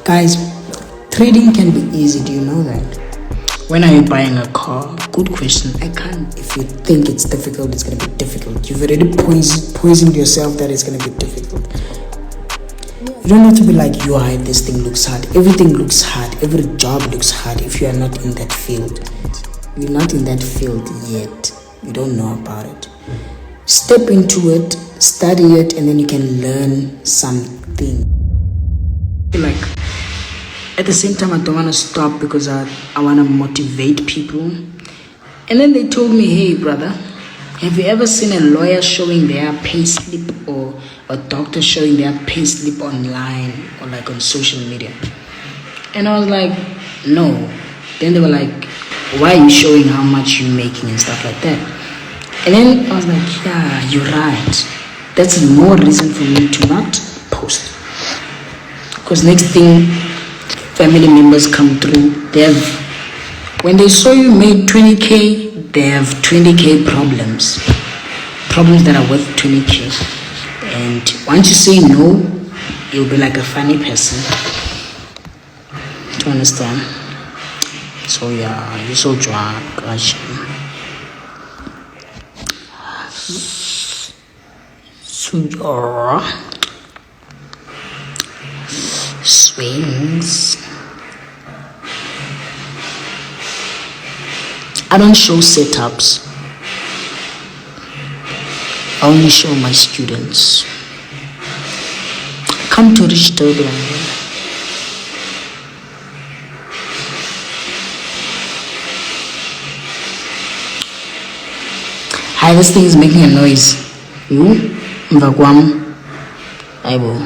Guys, trading can be easy. Do you know that? When are you buying a car? Good question. I can't. If you think it's difficult, it's going to be difficult. You've already poisoned yourself that it's going to be difficult. You don't have to be like, this thing looks hard. Everything looks hard. Every job looks hard if you are not in that field. You're not in that field yet. You don't know about it. Step into it, study it, and then you can learn something. Like, at the same time, I don't want to stop because I want to motivate people. And then they told me, hey, brother, have you ever seen a lawyer showing their payslip or a doctor showing their payslip online or like on social media? And I was like, no. Then they were like, why are you showing how much you're making and stuff like that? And then I was like, yeah, you're right. That's more reason for me to not post. Because next thing, family members come through, when they saw you made 20K, they have 20K problems that are worth 20K. And once you say no, you'll be like a funny person. Do you understand? So yeah, you're so drunk, actually. So your swings. I don't show setups. I only show my students. Come to reach Durban. Hi, this thing is making a noise. You? Mvakwam. I will.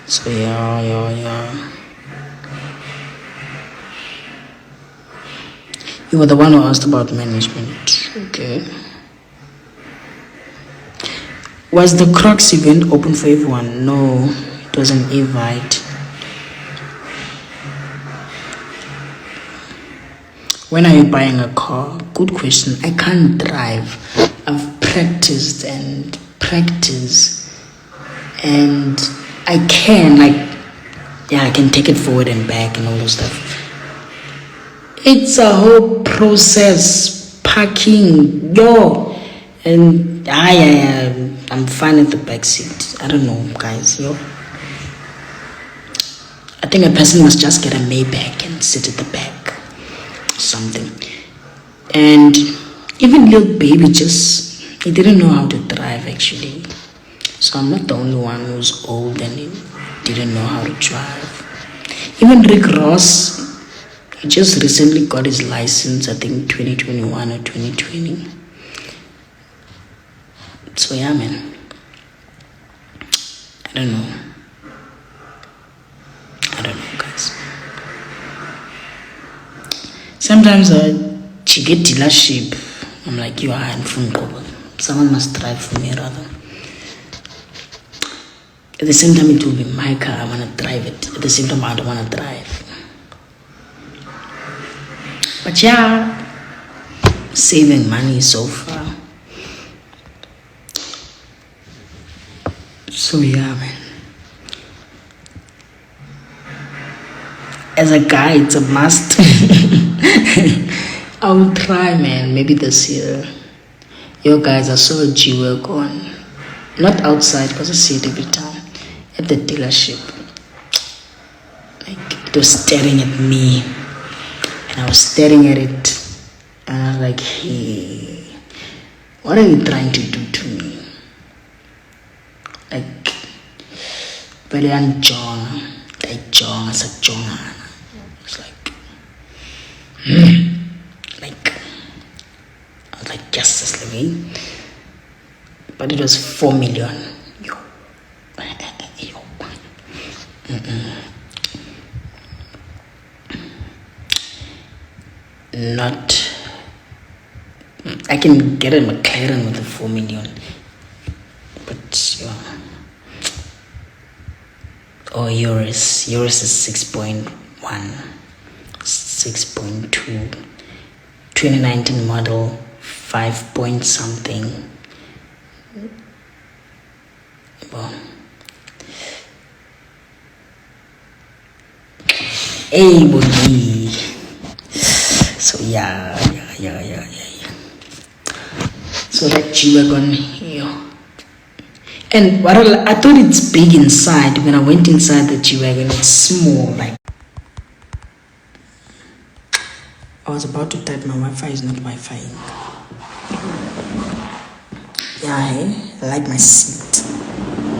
So yeah. You were the one who asked about management. Okay. Was the Crocs event open for everyone? No, it was an invite. When are you buying a car? Good question. I can't drive. I've practiced and I can I can take it forward and back and all those stuff. It's a whole process. Parking, and I'm fine at the back seat. I don't know, guys, I think a person must just get a Maybach and sit at the back. Something. And even little baby he didn't know how to drive actually. So I'm not the only one who's old and he didn't know how to drive. Even Rick Ross, he just recently got his license, I think 2021 or 2020. So yeah, man. I don't know, guys. Sometimes I get dealership. I'm like, you are in front of someone must drive for me rather. At the same time, it will be my car. I want to drive it. At the same time, I don't want to drive. But yeah, saving money so far. So yeah, man. As a guy, it's a must. I will try, man. Maybe this year. Yo, guys, I saw a G-Wagon. Not outside, because I see it every time. At the dealership. Like, it was staring at me. And I was staring at it. And I was like, hey, what are you trying to do to me? Like, Belian John. Like John, as a John. It's like, I was like, yes, Leslie. But it was 4 million. Yo. Not. I can get a McLaren with the 4 million. But, yeah. Oh, yours is 6.1, 6.2, 2019 model, 5 point something. Well, Hey, boy. So yeah. So that G-Wagon here. And what I thought it's big inside. When I went inside the G-Wagon, it's small. Like, I was about to type my Wi-Fi is not Wi-Fi. Yeah, hey? I like my seat.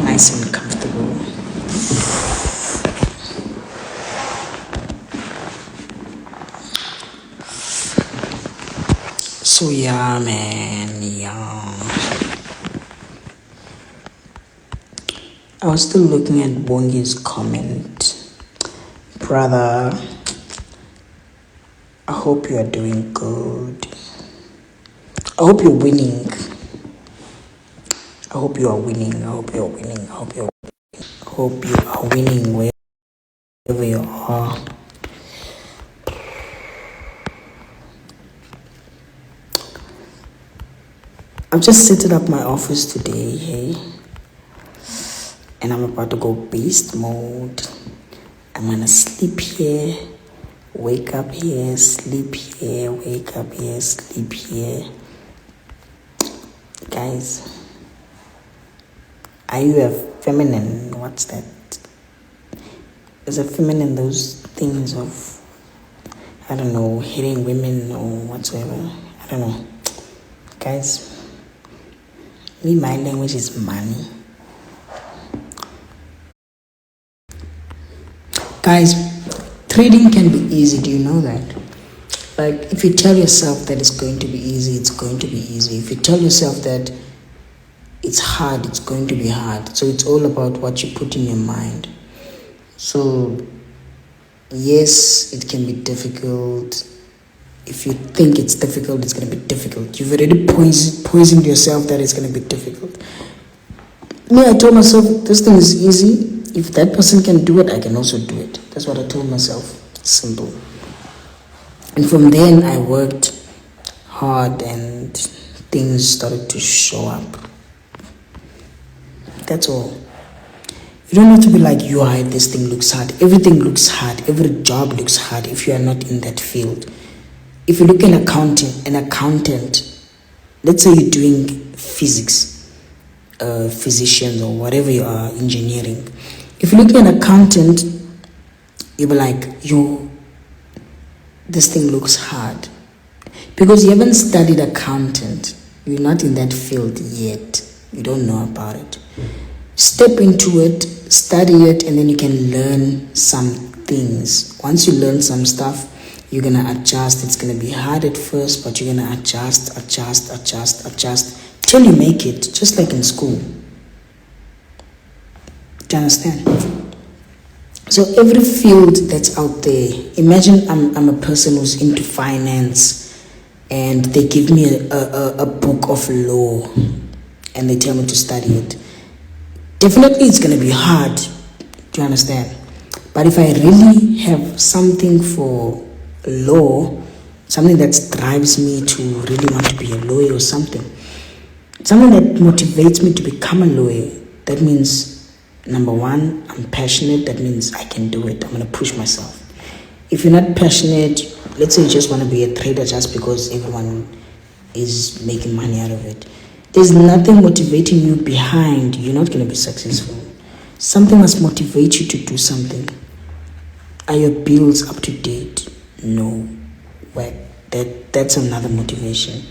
Nice and comfortable. So yeah, man, yeah. I was still looking at Bongi's comment. Brother, I hope you are doing good. I hope you're winning. I hope you are winning. I hope you are winning. I hope you are winning wherever you are. I've just set up my office today, hey? And I'm about to go beast mode. I'm gonna sleep here, wake up here, sleep here, wake up here, sleep here. Guys, are you a feminine? What's that? Is a feminine those things of, I don't know, hitting women or whatsoever? I don't know. Guys, me, my language is money. Guys, trading can be easy. Do you know that? Like, if you tell yourself that it's going to be easy, it's going to be easy. If you tell yourself that it's hard, it's going to be hard. So it's all about what you put in your mind. So, yes, it can be difficult. If you think it's difficult, it's going to be difficult. You've already poisoned yourself that it's going to be difficult. Me, I told myself, this thing is easy. If that person can do it, I can also do it. That's what I told myself. Simple. And from then, I worked hard and things started to show up. That's all. You don't have to be like, this thing looks hard. Everything looks hard. Every job looks hard if you are not in that field. If you look at an accountant, let's say you're doing physics, physicians or whatever you are, engineering. If you look at an accountant, you'll be like, this thing looks hard. Because you haven't studied accountant. You're not in that field yet. You don't know about it. Step into it, study it, and then you can learn some things. Once you learn some stuff, you're going to adjust. It's going to be hard at first, but you're going to adjust till you make it, just like in school. Do you understand? So every field that's out there, imagine I'm a person who's into finance and they give me a book of law and they tell me to study it. Definitely it's going to be hard. Do you understand? But if I really have something for law, something that drives me to really want to be a lawyer or something that motivates me to become a lawyer, that means, number one, I'm passionate. That means I can do it. I'm going to push myself. If you're not passionate, let's say you just want to be a trader just because everyone is making money out of it, there's nothing motivating you behind. You're not going to be successful. Something must motivate you to do something. Are your bills up to date? No. Well, that's another motivation.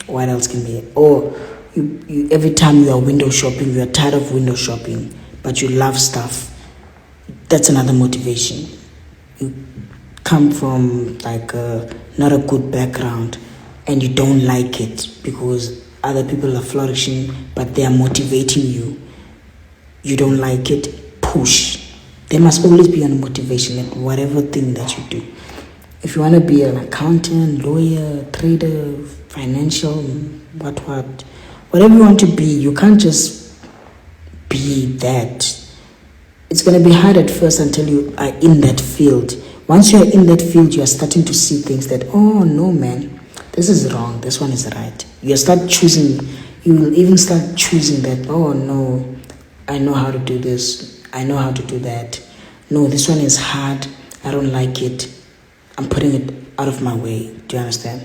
What else can be? Or you every time you are window shopping, you are tired of window shopping, but you love stuff. That's another motivation. You come from like not a good background and you don't like it because other people are flourishing, but they are motivating you. You don't like it, push. There must always be a motivation in whatever thing that you do. If you want to be an accountant, lawyer, trader, financial, whatever you want to be, you can't just be that. It's going to be hard at first until you are in that field. Once you are in that field, you are starting to see things that, oh no man, this is wrong, this one is right. You start choosing, you will even start choosing that, oh no, I know how to do this, I know how to do that. no, this one is hard, I don't like it, I'm putting it out of my way. Do you understand?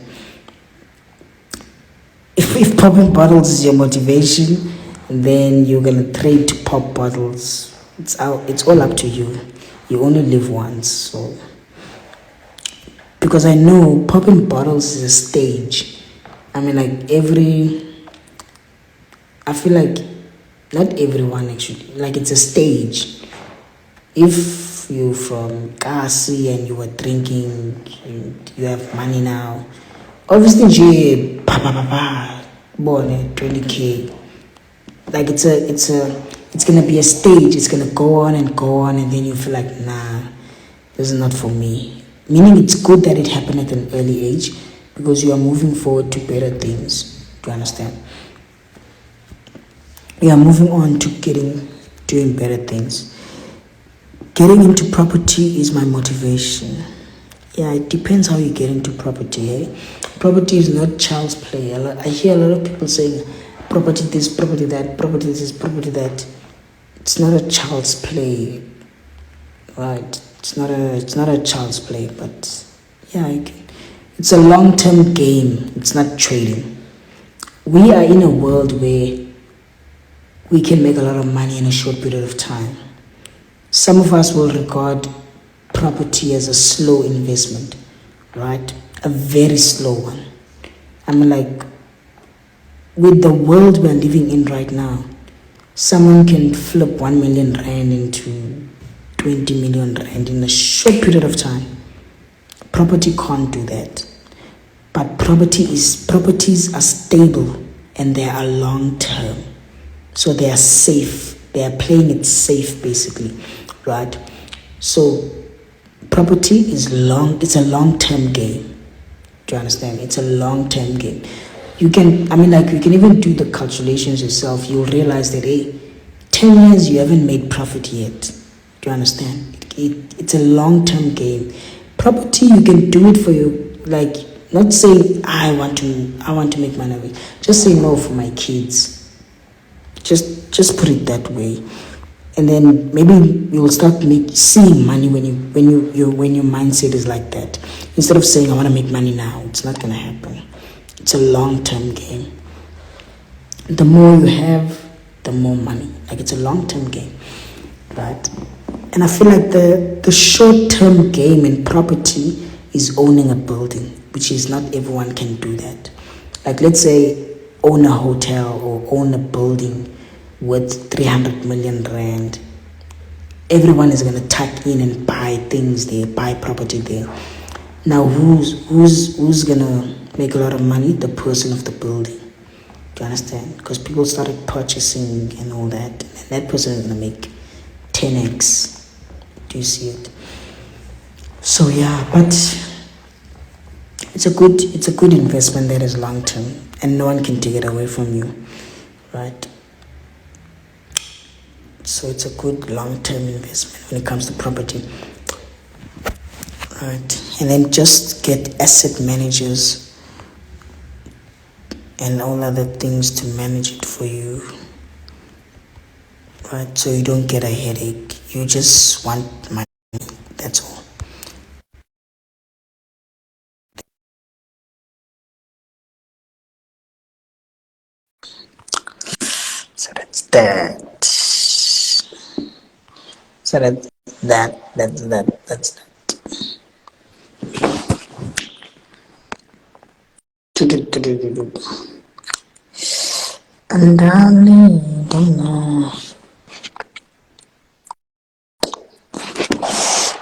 If popping bottles is your motivation, then you're gonna trade to pop bottles. It's all up to you. You only live once, so because I know popping bottles is a stage. I mean, like I feel like not everyone actually, like it's a stage. If you're from Kasi and you were drinking, you have money now. Obviously, born 20K. Like it's gonna be a stage. It's gonna go on, and then you feel like, nah, this is not for me. Meaning, it's good that it happened at an early age because you are moving forward to better things. Do you understand? You are moving on to doing better things. Getting into property is my motivation. Yeah, it depends how you get into property. Eh? Property is not child's play. I hear a lot of people saying, property this, property that, property this, property that. It's not a child's play, right? It's not a child's play, but yeah, it's a long-term game. It's not trading. We are in a world where we can make a lot of money in a short period of time. Some of us will regard property as a slow investment, right? A very slow one. I mean, like, with the world we're living in right now, someone can flip 1 million rand into 20 million rand in a short period of time. Property can't do that. But properties are stable and they are long term. So they are safe. They are playing it safe basically, right? So property is it's a long-term game. Do you understand? It's a long-term game. You can even do the calculations yourself. You'll realize that, hey, 10 years you haven't made profit yet. Do you understand? It's a long-term game. Property, you can do it for you, like, not say, I want to make money. Just say no for my kids. Just put it that way. And then maybe you will start seeing money when your mindset is like that. Instead of saying I want to make money now, it's not gonna happen. It's a long-term game. The more you have, the more money. Like, it's a long-term game, right? And I feel like the short-term game in property is owning a building, which is not everyone can do that. Like, let's say own a hotel or own a building worth 300 million rand. Everyone is going to tuck in and buy things there, buy property there. Now, who's going to make a lot of money? The person of the building. Do you understand? Because people started purchasing and all that, and that person is going to make 10x. Do you see it? So yeah, but it's a good investment that is long term, and no one can take it away from you, right? So it's a good long-term investment when it comes to property, right? And then just get asset managers and all other things to manage it for you, right? So you don't get a headache. You just want money. That's all. So that's that. So that's that. And darling, don't know.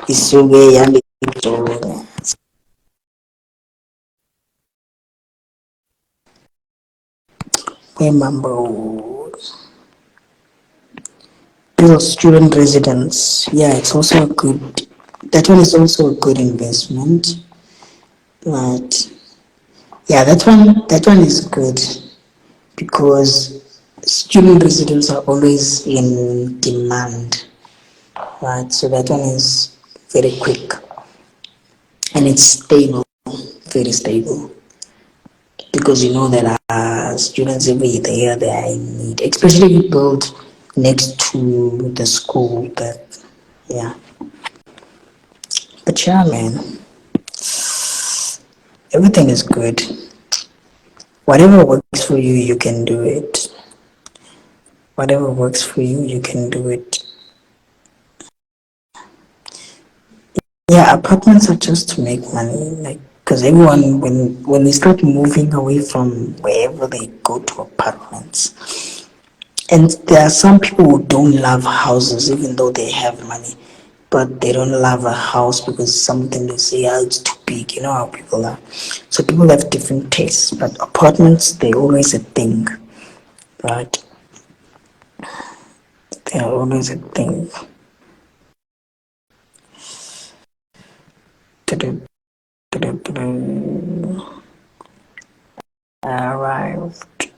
Isuge yandi to mambo. Build student residence. Yeah, it's also a good. That one is also a good investment, right? Yeah, that one is good because student residents are always in demand, right? So that one is very quick and it's stable, very stable, because you know that students every year they are in need, especially if you build next to the school. But yeah, But yeah, man, everything is good. Whatever works for you, you can do it. Whatever works for you, you can do it. Yeah, apartments are just to make money, like because everyone when they start moving away from wherever they go to apartments, and there are some people who don't love houses even though they have money, but they don't love a house because something they say, "Ah, it's too big." You know how people are. So people have different tastes, but apartments they always a thing, right? They are always a thing. Arrived.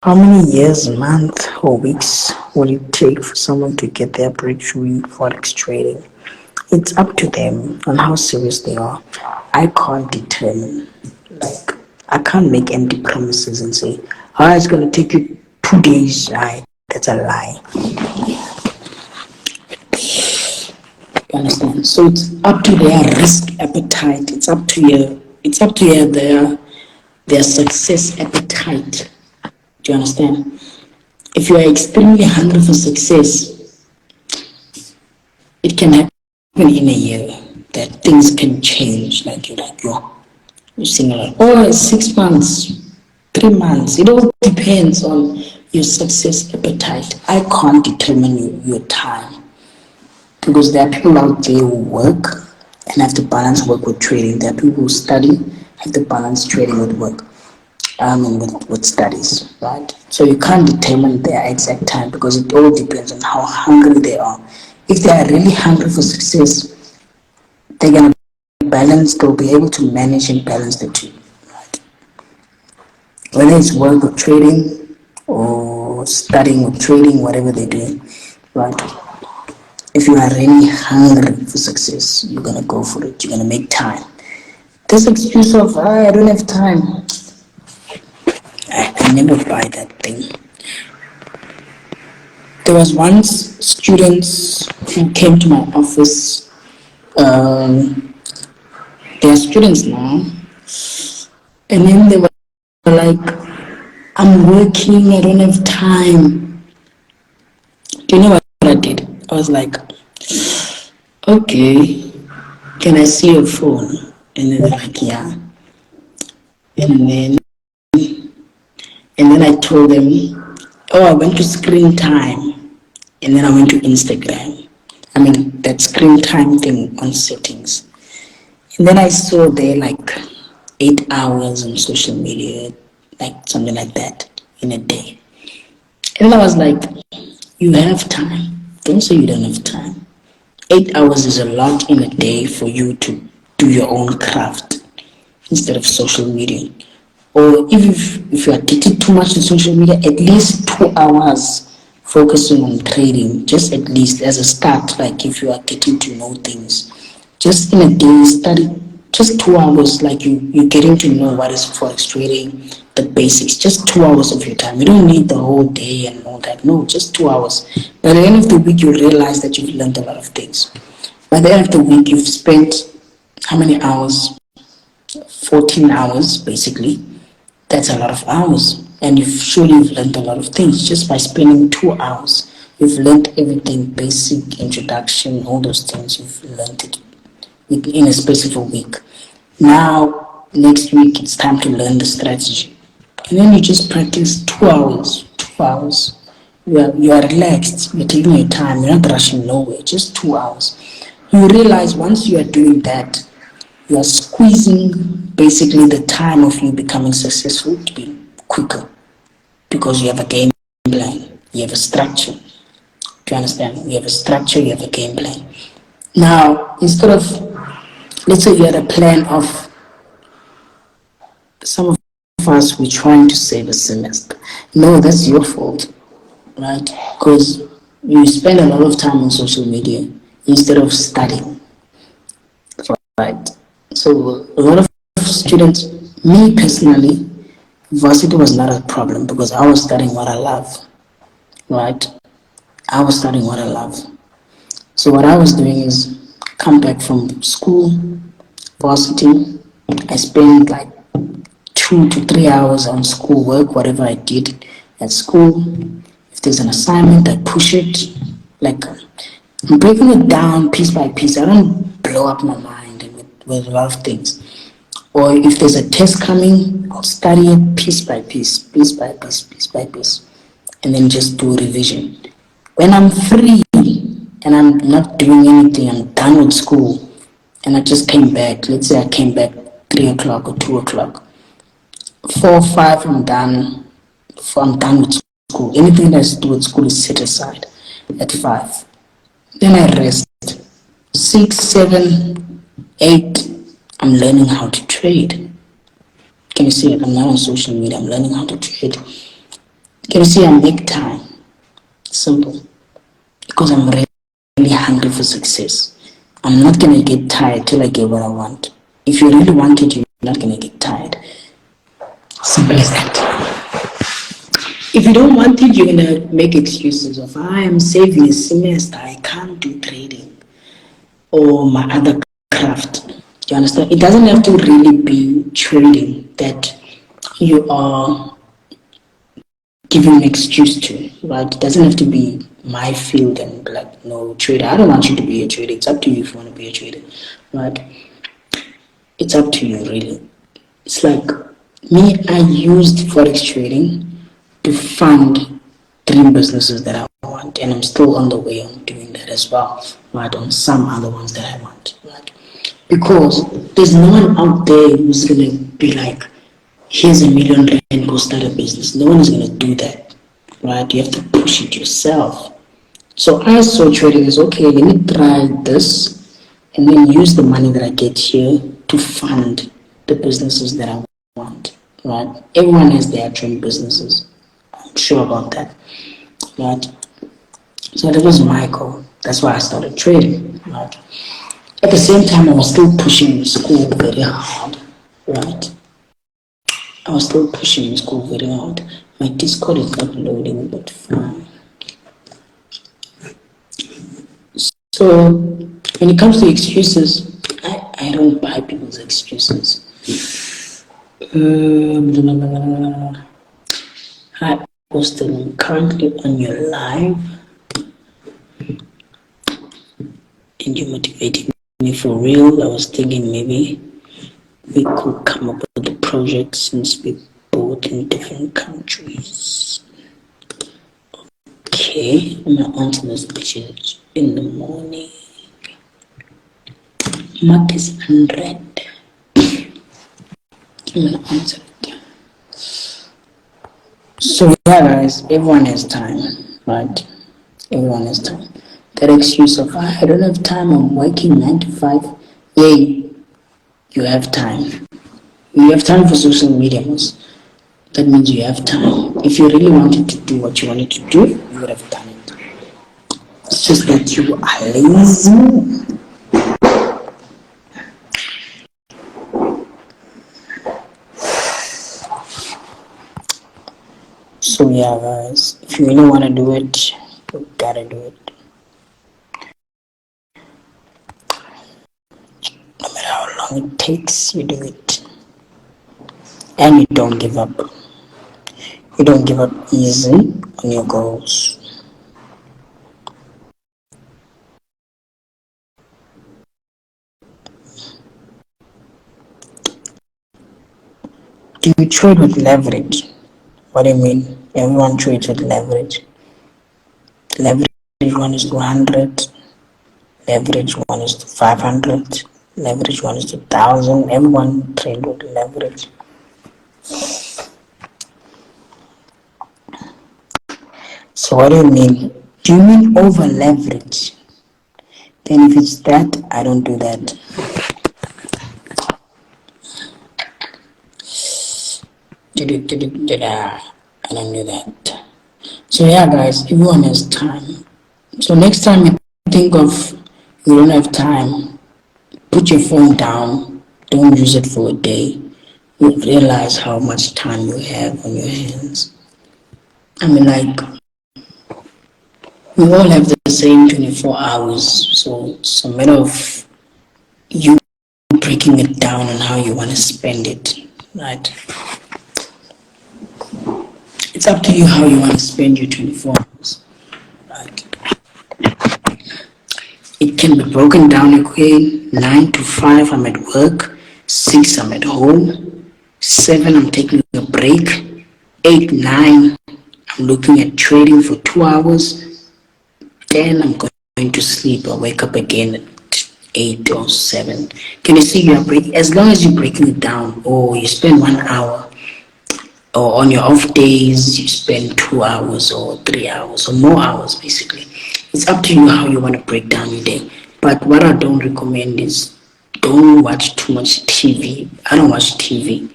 How many years, months, or weeks will it take for someone to get their breakthrough in forex trading? It's up to them on how serious they are. I can't determine. Like, I can't make empty promises and say, "Oh, it's gonna take you 2 days." That's a lie. You understand? So it's up to their risk appetite. It's up to their success appetite. Do you understand? If you are extremely hungry for success, it can happen in a year that things can change. Like you're seeing like, oh, 6 months, 3 months. It all depends on your success appetite. I can't determine your time because there are people out there who work and have to balance work with trading. There are people who study, have to balance trading with work. With studies, right? So you can't determine their exact time because it all depends on how hungry they are. If they are really hungry for success, they're gonna balance. They'll be able to manage and balance the two, right? Whether it's work or trading, or studying or trading, whatever they're doing, right? If you are really hungry for success, you're gonna go for it. You're gonna make time. This excuse of I don't have time, I never buy that thing. There was once students who came to my office. They are students now, and then they were like, "I'm working. I don't have time." Do you know what I did? I was like, "Okay, can I see your phone?" And then they're like, "Yeah." And then I told them, "Oh, I went to screen time, and then I went to Instagram. I mean that screen time thing on settings." And then I saw there like 8 hours on social media, like something like that in a day. And I was like, you have time. Don't say you don't have time. 8 hours is a lot in a day for you to do your own craft instead of social media. Or if you're addicted too much to social media, at least 2 hours focusing on trading, just at least as a start, like if you are getting to know things. Just in a day, study just 2 hours, like you're getting to know what is forex trading, the basics, just 2 hours of your time. You don't need the whole day and all that. No, just 2 hours. By the end of the week, you realize that you've learned a lot of things. By the end of the week, you've spent how many hours? 14 hours basically. That's a lot of hours, and you've learned a lot of things just by spending 2 hours. You've learned everything, basic introduction, all those things. You've learned it in a specific week. Now next week it's time to learn the strategy, and then you just practice 2 hours. 2 hours. You are relaxed. You're taking your time. You're not rushing nowhere. Just 2 hours. You realize once you are doing that, you are squeezing basically the time of you becoming successful to be quicker because you have a game plan, you have a structure. Do you understand? You have a structure, you have a game plan. Now, instead of, let's say you had a plan of, some of us, we're trying to save a semester. No, that's your fault, right? Because you spend a lot of time on social media instead of studying, right? So a lot of students, me personally, varsity was not a problem because I was studying what I love, right? I was studying what I love. So what I was doing is come back from school, varsity. I spent like 2 to 3 hours on school work, whatever I did at school. If there's an assignment, I push it. Like I'm breaking it down piece by piece. I don't blow up my mind with a lot of things. Or if there's a test coming, I'll study it piece by piece, piece by piece, piece by piece, and then just do revision. When I'm free and I'm not doing anything, I'm done with school, and I just came back. Let's say I came back 3 o'clock or 2 o'clock. 4 5, I'm done. I'm done with school. Anything that has to do with school is set aside at 5. Then I rest. 6 7 8, I'm learning how to trade. Can you see it? I'm not on social media. I'm learning how to trade. Can you see I make time? Simple. Because I'm really hungry for success. I'm not gonna get tired till I get what I want. If you really want it, you're not gonna get tired. Simple as that. If you don't want it, you're gonna make excuses of I am saving a semester, I can't do trading or my other craft. Do you understand? It doesn't have to really be trading that you are giving an excuse to, right? It doesn't have to be my field and like no trader. I don't want you to be a trader. It's up to you if you want to be a trader, right? It's up to you really. It's like me, I used Forex trading to fund 3 businesses that I want, and I'm still on the way on doing that as well, right? On some other ones that I want, right? Because there's no one out there who's gonna be like, here's $1 million, go start a business. No one is gonna do that, right? You have to push it yourself. So I saw trading as okay, let me try this and then use the money that I get here to fund the businesses that I want, right? Everyone has their dream businesses. I'm sure about that, right? So that was my goal. That's why I started trading, right? At the same time, I was still pushing school very hard, right? I was still pushing school very hard. My Discord is not loading, but fine. So when it comes to excuses, I don't buy people's excuses. Hi, Austin, I'm currently on your live and you're motivating me for real. I was thinking maybe we could come up with a project since we're both in different countries. Okay, I'm gonna answer this message in the morning. Mark is unread. I'm gonna answer it. So yeah guys, everyone has time, right? Everyone has time. That excuse of I don't have time, I'm working 9 to 5. Yay, you have time. You have time for social media. That means you have time. If you really wanted to do what you wanted to do, you would have done it. It's just that you are lazy. So yeah guys, if you really want to do it, you gotta do it. No matter how long it takes, you do it. And you don't give up. You don't give up easy on your goals. Do you trade with leverage? What do you mean? Everyone trades with leverage. Leverage 1 is to 100. Leverage 1 is to 500. Leverage 1 is to 1,000. Everyone trade with leverage. So what do you mean? Do you mean over leverage? Then if it's that, I don't do that. I don't do that. So yeah guys, everyone has time. So next time you think of you don't have time, put your phone down, don't use it for a day. You realize how much time you have on your hands. I mean, like, We all have the same 24 hours, so it's a matter of you breaking it down on how you want to spend it, right? It's up to you how you want to spend your 24 hours, right? It can be broken down okay. 9 to 5, I'm at work. 6, I'm at home. 7, I'm taking a break. 8, 9, I'm looking at trading for 2 hours. 10, I'm going to sleep. I wake up again at 8 or 7. Can you see you're breaking? As long as you're breaking it down, or you spend 1 hour, or on your off days, you spend 2 hours or 3 hours or more hours, basically. It's up to you how you want to break down your day. But what I don't recommend is don't watch too much TV. I don't watch TV.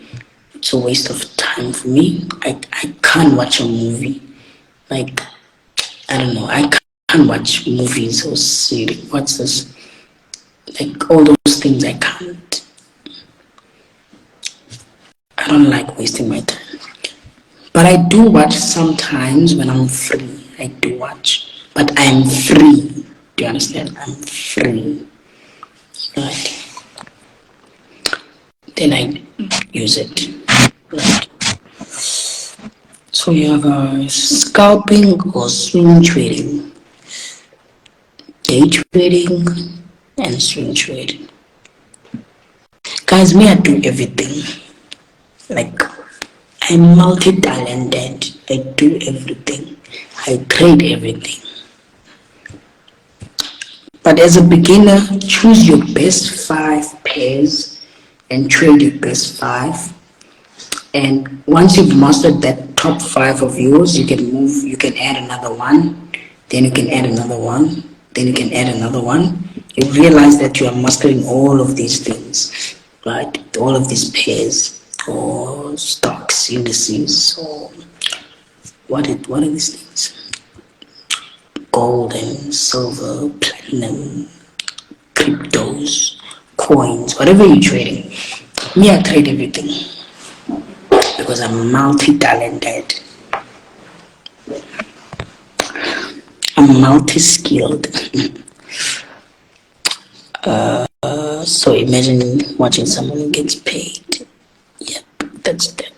It's a waste of time for me. I can't watch a movie. Like, I don't know. I can't watch movies or series. What's this? Like, all those things I can't. I don't like wasting my time. But I do watch sometimes when I'm free. I do watch. But I'm free. Do you understand? I'm free. Right. Then I use it. Right. So you have scalping or swing trading, day trading, and swing trading. Guys, me, I do everything. Like, I'm multi-talented. I do everything. I trade everything. But as a beginner, choose your best 5 pairs and trade your best 5. And once you've mastered that top 5 of yours, you can move, you can add another one, then you can add another one, then you can add another one. You realize that you are mastering all of these things, right? All of these pairs or stocks, indices, or what are these things? Gold and silver, platinum, cryptos, coins, whatever you're trading. Me, I trade everything because I'm multi-talented. I'm multi-skilled. So imagine watching someone who gets paid. Yep, that's that.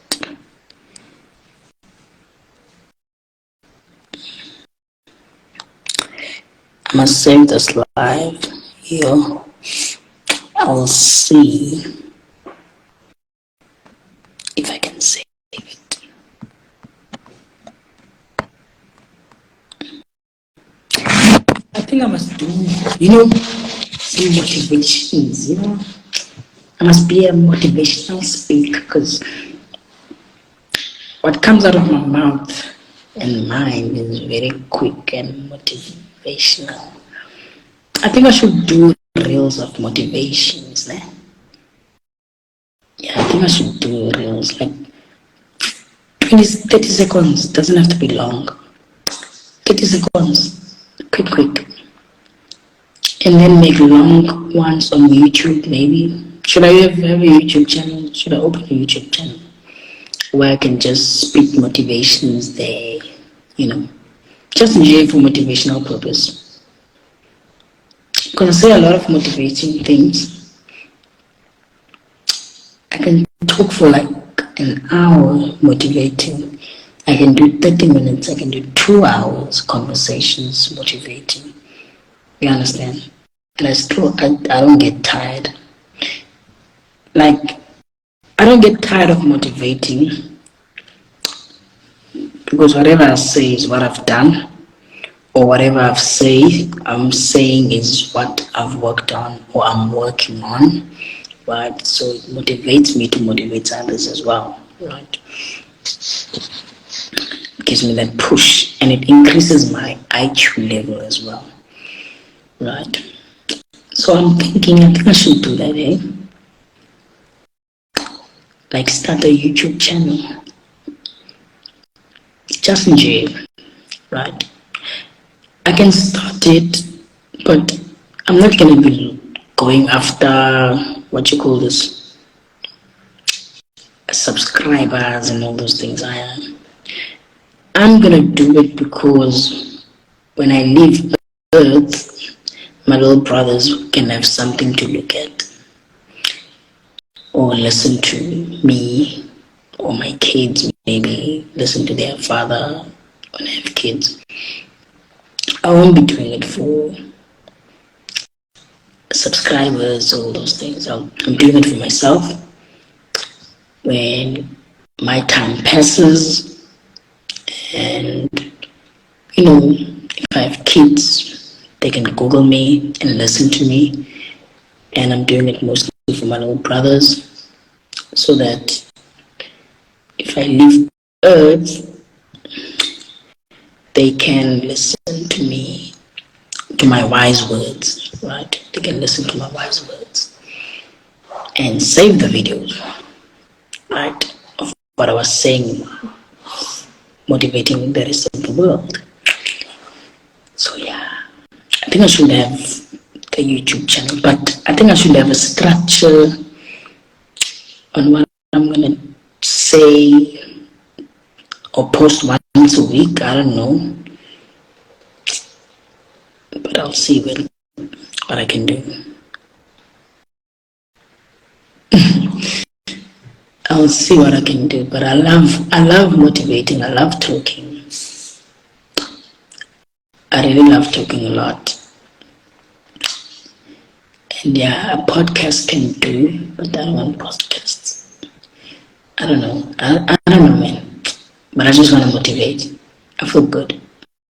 I must save this live here. I'll see if I can save it. I think I must do, some motivations, I must be a motivational speaker because what comes out of my mouth and mind is very quick and motivational. I think I should do reels of motivations. Yeah, I think I should do reels like 20, 30 seconds. Doesn't have to be long. 30 seconds, quick. And then make long ones on YouTube maybe. Should I have a YouTube channel? Should I open a YouTube channel where I can just speak motivations there, just enjoy for motivational purpose? Because I say a lot of motivating things. I can talk for like an hour motivating. I can do 30 minutes. I can do 2 hours conversations motivating. You understand? And I don't get tired. Like, I don't get tired of motivating because whatever I say is what I've done, or whatever I'm saying is what I've worked on or I'm working on, right? So it motivates me to motivate others as well, right? It gives me that push and it increases my IQ level as well, right? So I think I should do that, Like start a YouTube channel, just enjoy it, right? I can start it, but I'm not gonna be going after what you call this subscribers and all those things. I'm gonna do it because when I leave Earth, my little brothers can have something to look at or listen to me, or my kids maybe listen to their father when I have kids. I won't be doing it for subscribers, all those things. I'm doing it for myself. When my time passes, and if I have kids, they can Google me and listen to me. And I'm doing it mostly for my little brothers, so that if I leave Earth, they can listen to me, to my wise words, right? They can listen to my wise words and save the videos, right? Of what I was saying, motivating the rest of the world. So yeah, I think I should have the YouTube channel, but I think I should have a structure on what I'm gonna say or post once a week. I don't know, but I'll see what I can do. I'll see what I can do. But I love motivating. I love talking. I really love talking a lot. And yeah, a podcast can do, but I don't want podcasts. I don't know. I don't know, man. But I just want to motivate. I feel good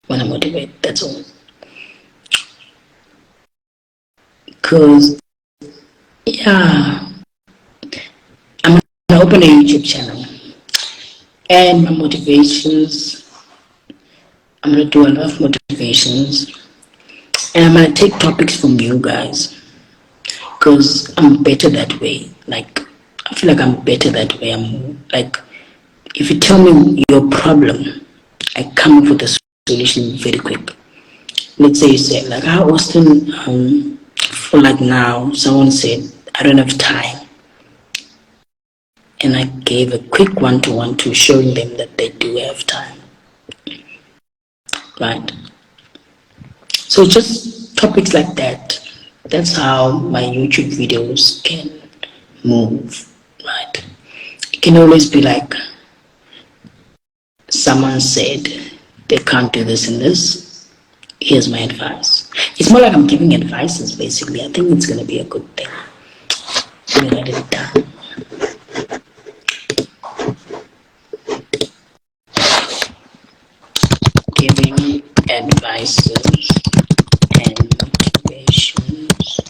when I motivate. That's all. Because, yeah, I'm going to open a YouTube channel. And my motivations, I'm going to do a lot of motivations. And I'm going to take topics from you guys. Because I'm better that way. Like, I feel like I'm better that way. I'm like, if you tell me your problem, I come up with a solution very quick. Let's say you say, like, how Austin, for like now, someone said, I don't have time. And I gave a quick one-to-one to showing them that they do have time. Right? So just topics like that. That's how my YouTube videos can move. Right? It can always be like, someone said they can't do this and this. Here's my advice. It's more like I'm giving advices, basically. I think it's going to be a good thing. Let me write it down. Giving advices and motivations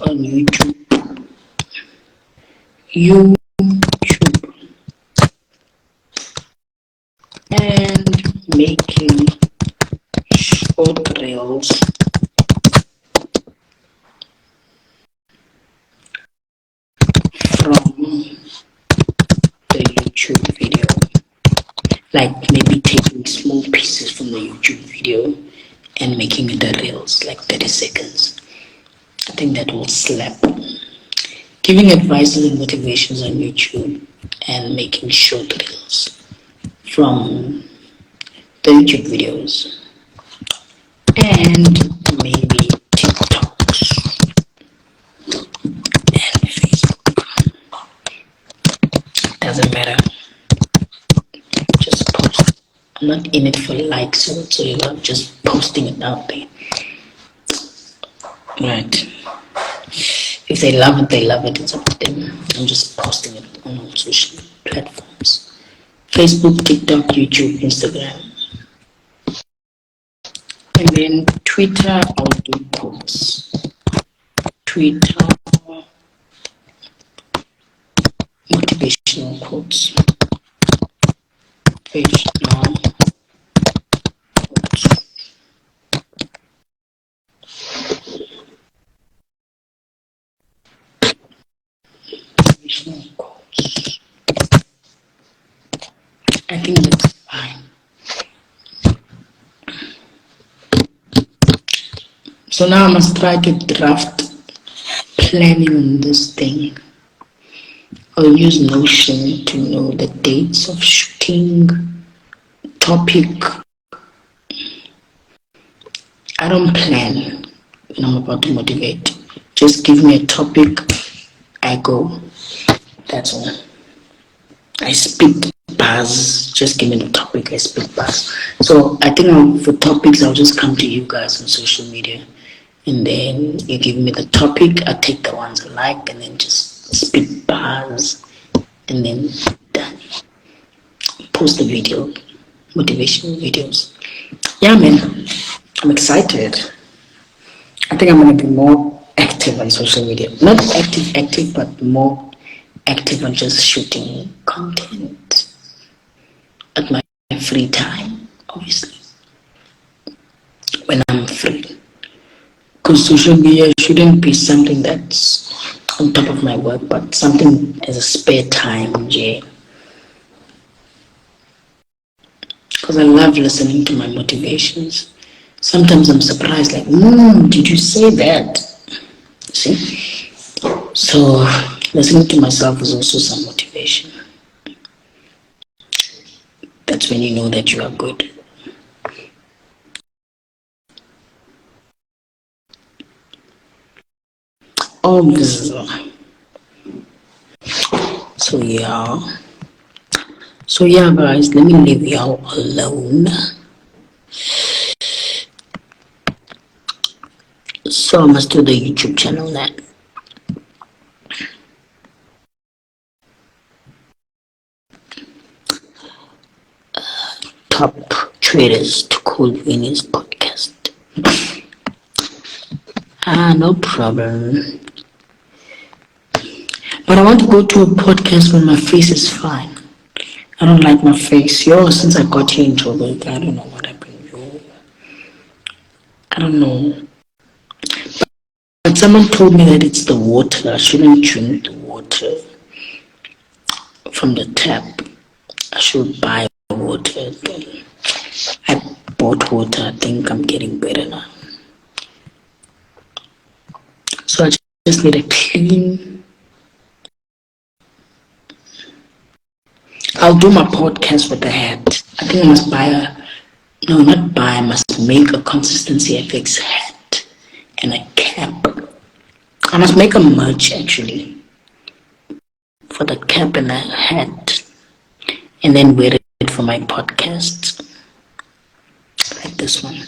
on YouTube. YouTube. And making short reels from the YouTube video. Like maybe taking small pieces from the YouTube video and making it a reels, like 30 seconds. I think that will slap. Giving advices and motivations on YouTube and making short reels from the YouTube videos. And maybe TikToks and Facebook. Doesn't matter. Just post. I'm not in it for likes or whatsoever. I'm just posting it out there. Right. If they love it, they love it. It's up to them. I'm just posting it on all social platforms. Facebook, TikTok, YouTube, Instagram. And then Twitter, I'll do quotes. Twitter, motivational quotes. Motivational quotes. Motivational quotes. I think that's fine. So now I must try to draft planning on this thing. I'll use Notion to know the dates of shooting, topic. I don't plan when I'm about to motivate. Just give me a topic, I go. That's all. I spit bars. Just give me the topic, I spit bars. So I think for topics, I'll just come to you guys on social media. And then you give me the topic, I take the ones I like, and then just spit bars. And then done. Post the video, motivational videos. Yeah, man. I'm excited. I think I'm gonna be more active on social media. Not active, but more active on just shooting content at my free time, obviously, when I'm free. Because social media shouldn't be something that's on top of my work, but something as a spare time, yeah. Because I love listening to my motivations. Sometimes I'm surprised, like, did you say that? See? So listening to myself is also some motivation. That's when you know that you are good. Oh, this is so yeah. So yeah, guys, let me leave y'all alone. So I must do the YouTube channel now. Top traders to call Winnie's podcast. No problem. But I want to go to a podcast when my face is fine. I don't like my face. Yo, since I got here in trouble, I don't know what happened. Yo, I don't know. But someone told me that it's the water. I shouldn't drink the water from the tap. I should buy water. I bought water. I think I'm getting better now. So I just need a clean. I'll do my podcast with a hat. I think I must buy no, not buy, I must make a consistency FX hat and a cap. I must make a merch actually for the cap and the hat and then wear it for my podcast. Like this one.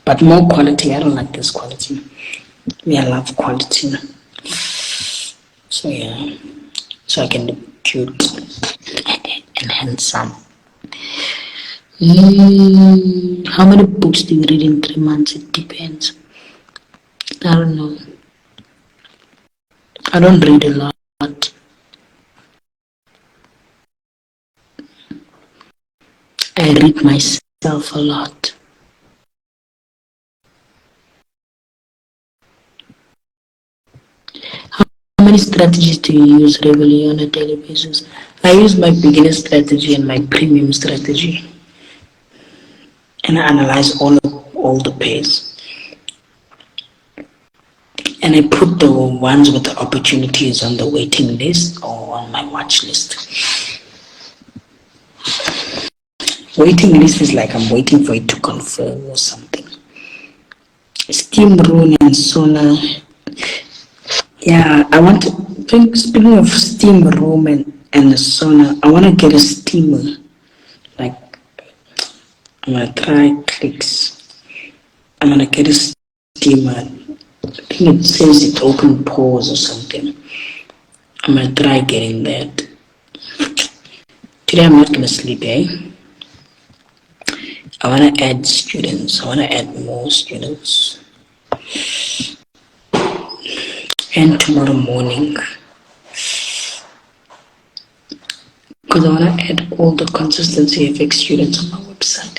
But more quality, I don't like this quality. Me, I love quality. So yeah. So I can look cute and handsome. How many books do you read in 3 months? It depends. I don't know. I don't read a lot. I read myself a lot. How many strategies do you use regularly on a daily basis? I use my beginner strategy and my premium strategy. And I analyze all the pairs. And I put the ones with the opportunities on the waiting list or on my watch list. Waiting list is like I'm waiting for it to confirm or something. Steam Rune and Solar. Yeah, I want to think. Speaking of steam room and the sauna, I want to get a steamer. Like, I'm gonna try clicks. I'm gonna get a steamer. I think it says it open pores or something. I'm gonna try getting that. Today I'm not gonna sleep, eh? I wanna add students. I wanna add more students. And tomorrow morning. Because I want to add all the consistency FX students on my website.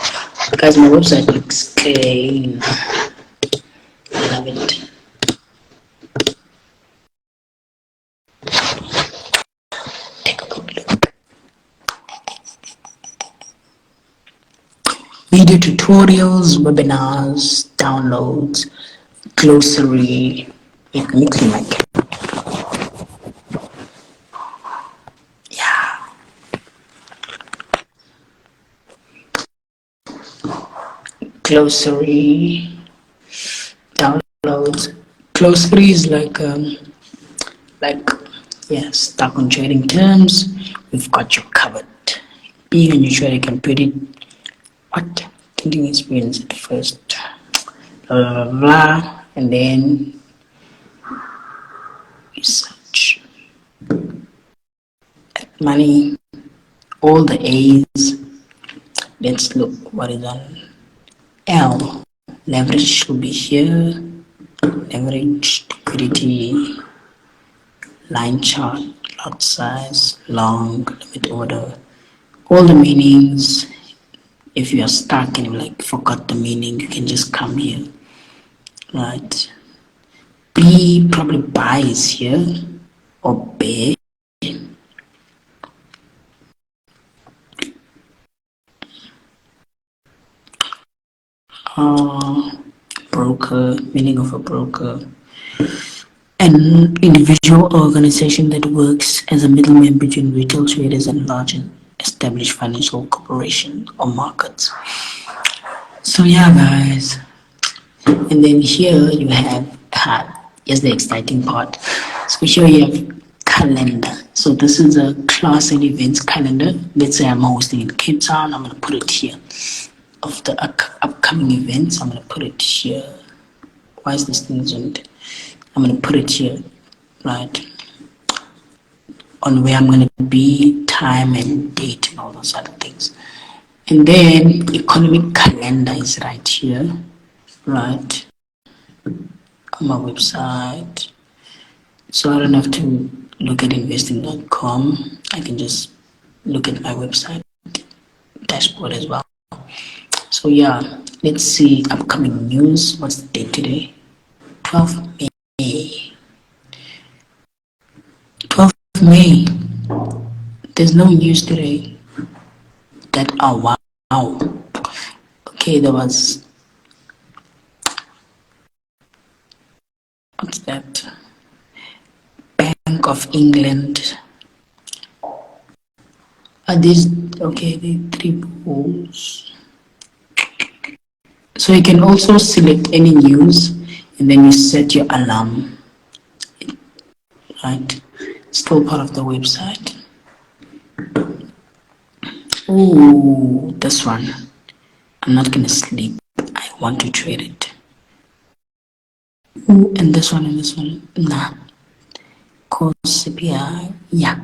Guys, my website looks clean. I love it. Take a good look. Video tutorials, webinars, downloads, glossary. It looks like glossary downloads. Glossary is like yeah, stuck on trading terms. We've got you covered. Being a new trader can pretty what trading experience at first. Blah blah blah, and then research money, all the A's. Let's look what is on L. Leverage should be here. Leverage, liquidity, line chart, lot size, long, limit order, all the meanings. If you are stuck and you like forgot the meaning, you can just come here, right? B probably buy is here or bear. Broker, meaning of a broker. An individual organization that works as a middleman between retail traders and large and established financial corporation or markets. So yeah, guys. And then here you have, here's the exciting part. So here you have calendar. So this is a class and events calendar. Let's say I'm hosting in Cape Town. I'm going to put it here. Of the upcoming events, I'm going to put it here. Why is this thing zoomed? I'm going to put it here, right? On where I'm going to be, time and date and all those other things. And then economic calendar is right here, right? On my website. So I don't have to look at investing.com. I can just look at my website dashboard as well. So yeah, let's see upcoming news. What's the date today? 12th May. 12th May. There's no news today. That, oh wow. Okay, there was, what's that? Bank of England. Are these, okay, the 3 bulls. So you can also select any news and then you set your alarm, right? Still part of the website. Oh, this one. I'm not gonna sleep. I want to trade it. Oh, and this one and this one. Nah. Course CPI. Yeah.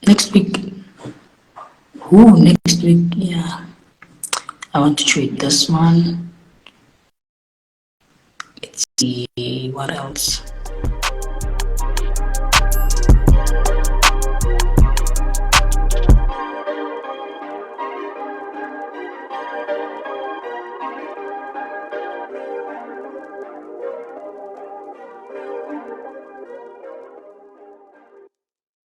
Next week. Oh, next week. Yeah. I want to trade this one. Let's see what else.